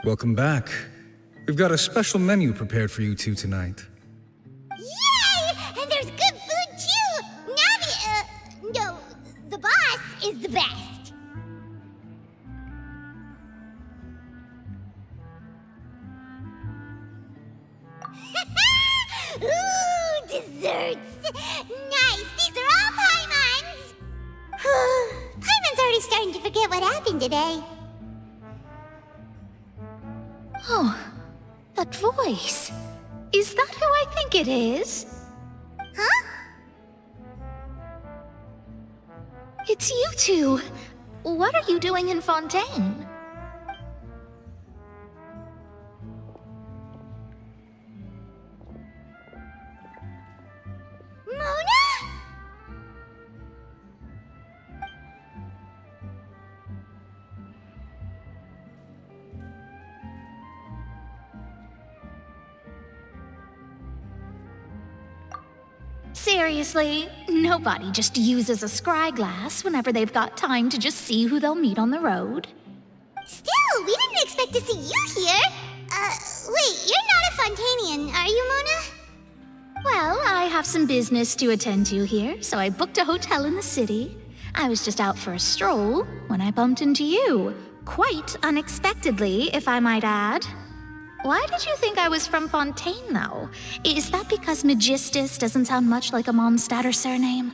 Welcome back. We've got a special menu prepared for you two tonight. Yay! And there's good food too! No, the boss is the best. Ooh, desserts! Nice! These are all Paimon's! Paimon's already starting to forget what happened today. Oh, that voice. Is that who I think it is? Huh? It's you two. What are you doing in Fontaine? Mona? Seriously, nobody just uses a scry glass whenever they've got time to just see who they'll meet on the road. Still, we didn't expect to see you here. Wait, you're not a Fontainian, are you, Mona? Well, I have some business to attend to here, so I booked a hotel in the city. I was just out for a stroll when I bumped into you. Quite unexpectedly, if I might add. Why did you think I was from Fontaine, though? Is that because Magistus doesn't sound much like a Mondstadter surname?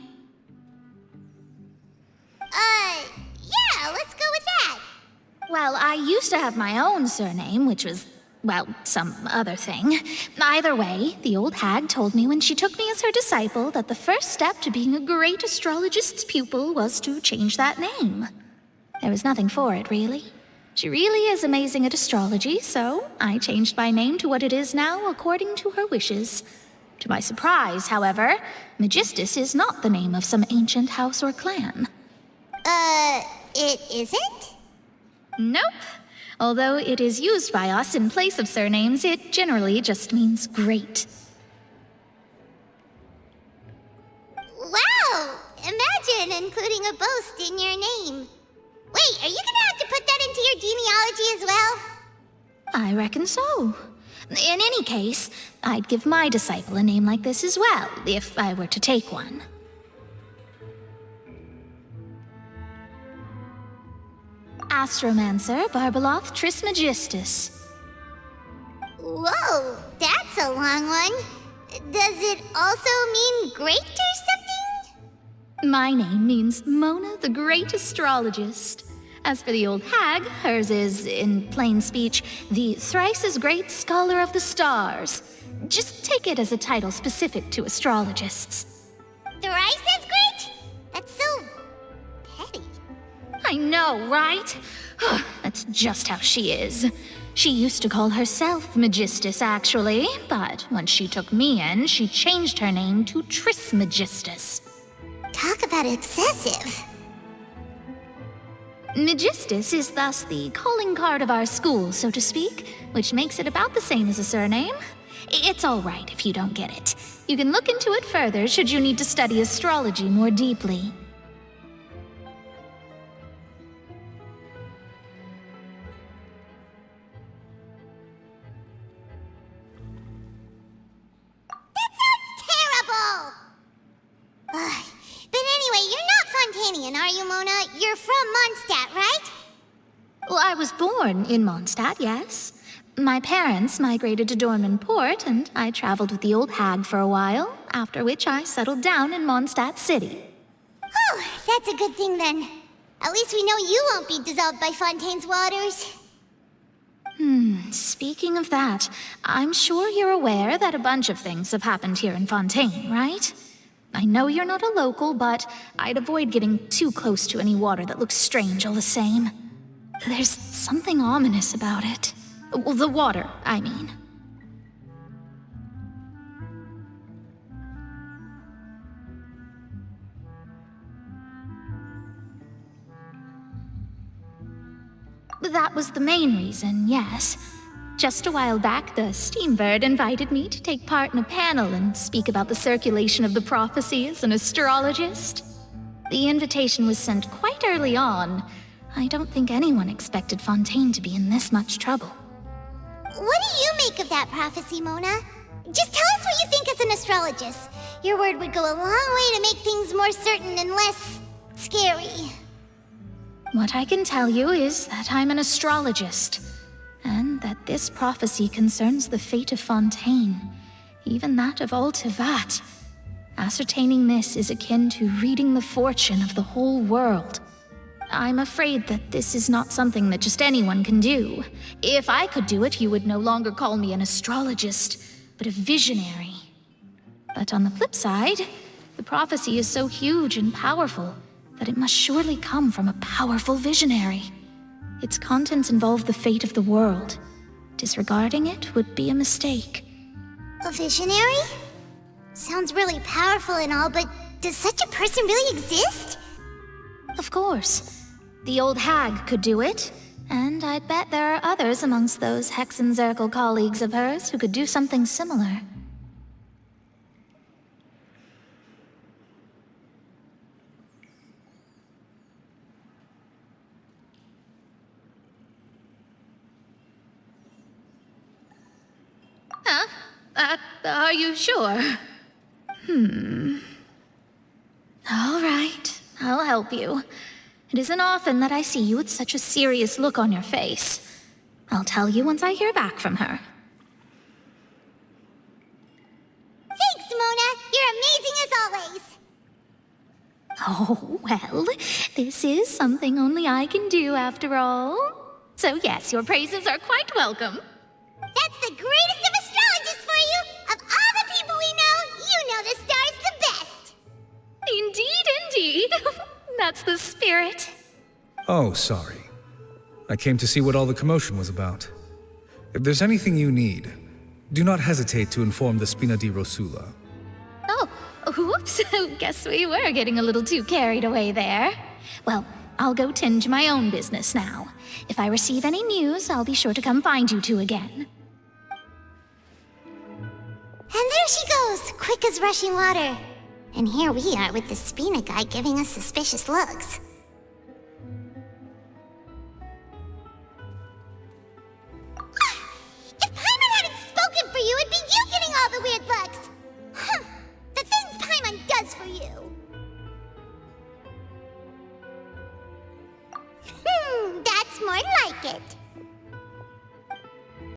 Yeah, let's go with that. Well, I used to have my own surname, which was, well, some other thing. Either way, the old hag told me when she took me as her disciple that the first step to being a great astrologist's pupil was to change that name. There was nothing for it, really. She really is amazing at astrology, so I changed my name to what it is now according to her wishes. To my surprise, however, Magistus is not the name of some ancient house or clan. It isn't? Nope. Although it is used by us in place of surnames, it generally just means great. Wow! Imagine including a boast in your name. Wait, are you gonna have to put that into your genealogy as well? I reckon so. In any case, I'd give my disciple a name like this as well, if I were to take one. Astromancer Barbeloth Trismegistus. Whoa, that's a long one. Does it also mean great or something? My name means Mona the Great Astrologist. As for the old hag, hers is, in plain speech, the thrice-as-great Scholar of the Stars. Just take it as a title specific to astrologists. Thrice as great? That's so petty. I know, right? That's just how she is. She used to call herself Magistus, actually, but when she took me in, she changed her name to Trismegistus. Talk about excessive. Magistus is thus the calling card of our school, so to speak, which makes it about the same as a surname. It's all right if you don't get it. You can look into it further should you need to study astrology more deeply. That sounds terrible! Ugh. But anyway, you're not Fontainian, are you, Mona? You're from Mondstadt, right? Well, I was born in Mondstadt, yes. My parents migrated to Dornman Port, and I traveled with the old hag for a while, after which I settled down in Mondstadt City. Oh, that's a good thing then. At least we know you won't be dissolved by Fontaine's waters. Speaking of that, I'm sure you're aware that a bunch of things have happened here in Fontaine, right? I know you're not a local, but I'd avoid getting too close to any water that looks strange all the same. There's something ominous about it. Well, the water, I mean. That was the main reason, yes. Just a while back, the Steambird invited me to take part in a panel and speak about the circulation of the prophecy as an astrologist. The invitation was sent quite early on. I don't think anyone expected Fontaine to be in this much trouble. What do you make of that prophecy, Mona? Just tell us what you think as an astrologist. Your word would go a long way to make things more certain and less scary. What I can tell you is that I'm an astrologist, and that this prophecy concerns the fate of Fontaine, even that of all Tevat. Ascertaining this is akin to reading the fortune of the whole world. I'm afraid that this is not something that just anyone can do. If I could do it, you would no longer call me an astrologist, but a visionary. But on the flip side, the prophecy is so huge and powerful that it must surely come from a powerful visionary. Its contents involve the fate of the world. Disregarding it would be a mistake. A visionary? Sounds really powerful and all, but does such a person really exist? Of course. The old hag could do it, and I'd bet there are others amongst those Hexenzirkel colleagues of hers who could do something similar. Huh? Are you sure? All right, I'll help you. It isn't often that I see you with such a serious look on your face. I'll tell you once I hear back from her. Thanks, Mona. You're amazing as always. Oh, well, this is something only I can do after all. So yes, your praises are quite welcome. That's the greatest of astrologists for you! Of all the people we know, you know the star's the best! Indeed, indeed. That's the spirit. Oh, sorry. I came to see what all the commotion was about. If there's anything you need, do not hesitate to inform the Spina di Rosula. Oh, whoops. Guess we were getting a little too carried away there. Well, I'll go tend to my own business now. If I receive any news, I'll be sure to come find you two again. And there she goes, quick as rushing water. And here we are with the Spina guy giving us suspicious looks. If Paimon hadn't spoken for you, it'd be you getting all the weird looks! Huh, the things Paimon does for you! That's more like it.